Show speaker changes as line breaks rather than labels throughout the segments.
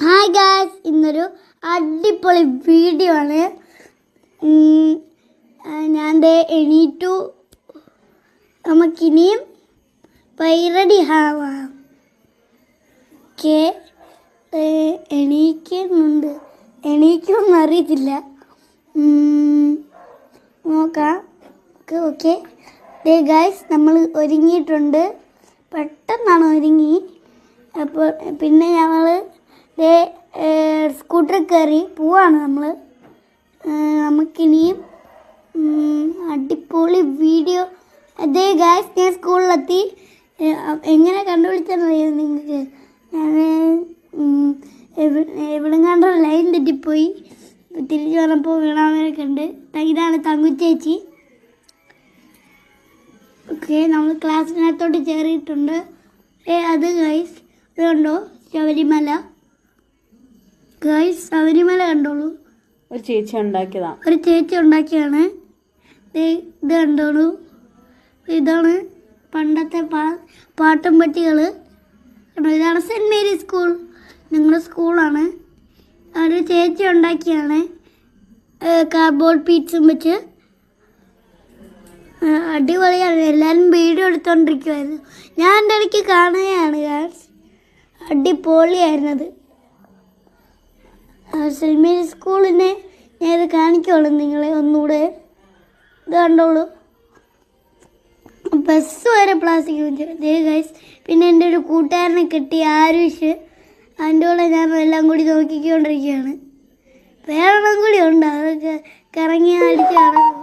Hi guys, ഇന്നൊരു അടിപൊളി video ആണ്. ഞാൻ എണീറ്റു. നമുക്കിനിയും റെഡി ആവാം. എണീക്കുമെന്ന് അറിയത്തില്ല, നോക്കാം. ഓക്കെ ഗായ്സ്, നമ്മൾ ഒരുങ്ങിയിട്ടുണ്ട്. പെട്ടെന്നാണ് ഒരുങ്ങി. അപ്പോൾ പിന്നെ ഞങ്ങൾ സ്കൂട്ടറിൽ കയറി പോവാണ്. നമുക്കിനിയും അടിപൊളി വീഡിയോ. അതേ ഗായ്സ്, ഞാൻ സ്കൂളിലെത്തി. എങ്ങനെ കണ്ടുപിടിച്ചെന്നറിയാം നിങ്ങൾക്ക്? ഞാൻ എവിടെ കണ്ടോ ലൈൻ തെറ്റിപ്പോയി. തിരിച്ചു വന്നപ്പോൾ വീണാമരൊക്കെ ഉണ്ട്. ഇതാണ് തങ്കുച്ചേച്ചി. ഓക്കെ, നമ്മൾ ക്ലാസ്സിനകത്തോട്ട് കയറിയിട്ടുണ്ട്. അത് ഗൈസ്, ഇത് കണ്ടോ ശബരിമല. ഗൈസ്, ശബരിമല കണ്ടോളൂ.
ഒരു ചേച്ചി
ഉണ്ടാക്കിയതാണ്. ഇത് കണ്ടോളൂ. ഇതാണ് പണ്ടത്തെ പാട്ടും പെട്ടികൾ. ഇതാണ് സെൻറ് മേരി സ്കൂൾ, നിങ്ങളുടെ സ്കൂളാണ്. ഒരു ചേച്ചി ഉണ്ടാക്കിയാണ്, കാർഡ്ബോർഡ് പീസും വെച്ച്. അടിപൊളിയാണ്. എല്ലാവരും വീഡിയോ എടുത്തോണ്ടിരിക്കുമായിരുന്നു. ഞാൻ എൻ്റെ ഇടയ്ക്ക് കാണുകയാണ് ഗായ്സ്. അടിപൊളിയായിരുന്നത്. സെൻറ് മേരി സ്കൂളിനെ ഞാൻ ഇത് കാണിക്കോളൂ നിങ്ങളെ ഒന്നുകൂടെ. ഇത് കണ്ടോളൂ, ബസ് വരെ പ്ലാസ്റ്റിക് വെച്ചു. ഗൈസ്, പിന്നെ എൻ്റെ ഒരു കൂട്ടുകാരനെ കിട്ടി, ആരുഷ്. അതിൻ്റെ കൂടെ ഞാൻ എല്ലാം കൂടി നോക്കിക്കൊണ്ടിരിക്കുകയാണ്. വേറെണ്ണം കൂടി ഉണ്ട്, അതൊക്കെ കറങ്ങി അടിച്ച് നടക്കും.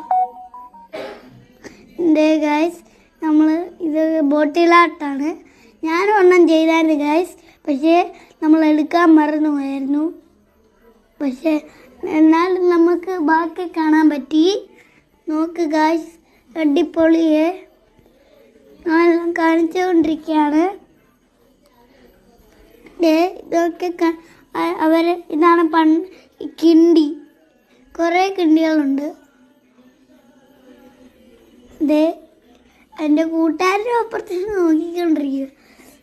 ഗൈസ്, നമ്മൾ ഇത് ബോട്ടിലാട്ടാണ്. ഞാനും ഒന്നും ചെയ്തായിരുന്നു ഗൈസ്, പക്ഷേ നമ്മൾ എടുക്കാൻ മറന്നു പോയായിരുന്നു. പക്ഷേ എന്നാലും നമുക്ക് ബാക്കി കാണാൻ പറ്റി. നോക്ക് ഗൈസ്, അടിപൊളിയെ ഞാനെല്ലാം കാണിച്ചുകൊണ്ടിരിക്കുകയാണ്. ഇതൊക്കെ ഇതാണ് കിണ്ടി. കുറേ കിണ്ടികളുണ്ട്. എൻ്റെ കൂട്ടുകാരുടെ അപ്പുറത്തേക്ക് നോക്കിക്കൊണ്ടിരിക്കുക.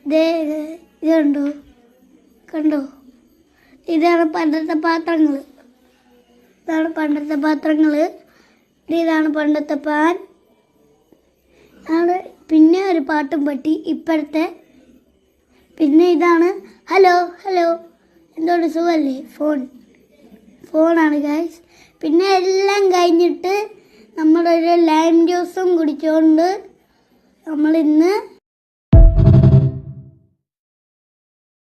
ഇത് കണ്ടോ, ഇതാണ് പണ്ടത്തെ പാത്രങ്ങൾ. ഇതാണ് പണ്ടത്തെ പാൻ. പിന്നെ ഒരു പാട്ടും പറ്റി ഇപ്പോഴത്തെ. പിന്നെ ഇതാണ് ഹലോ എന്തോട് സുഖമല്ലേ, ഫോണാണ് ഗൈസ്. പിന്നെ എല്ലാം കഴിഞ്ഞിട്ട് നമ്മളൊരു ലൈം ജ്യൂസും കുടിച്ചുകൊണ്ട് നമ്മളിന്ന്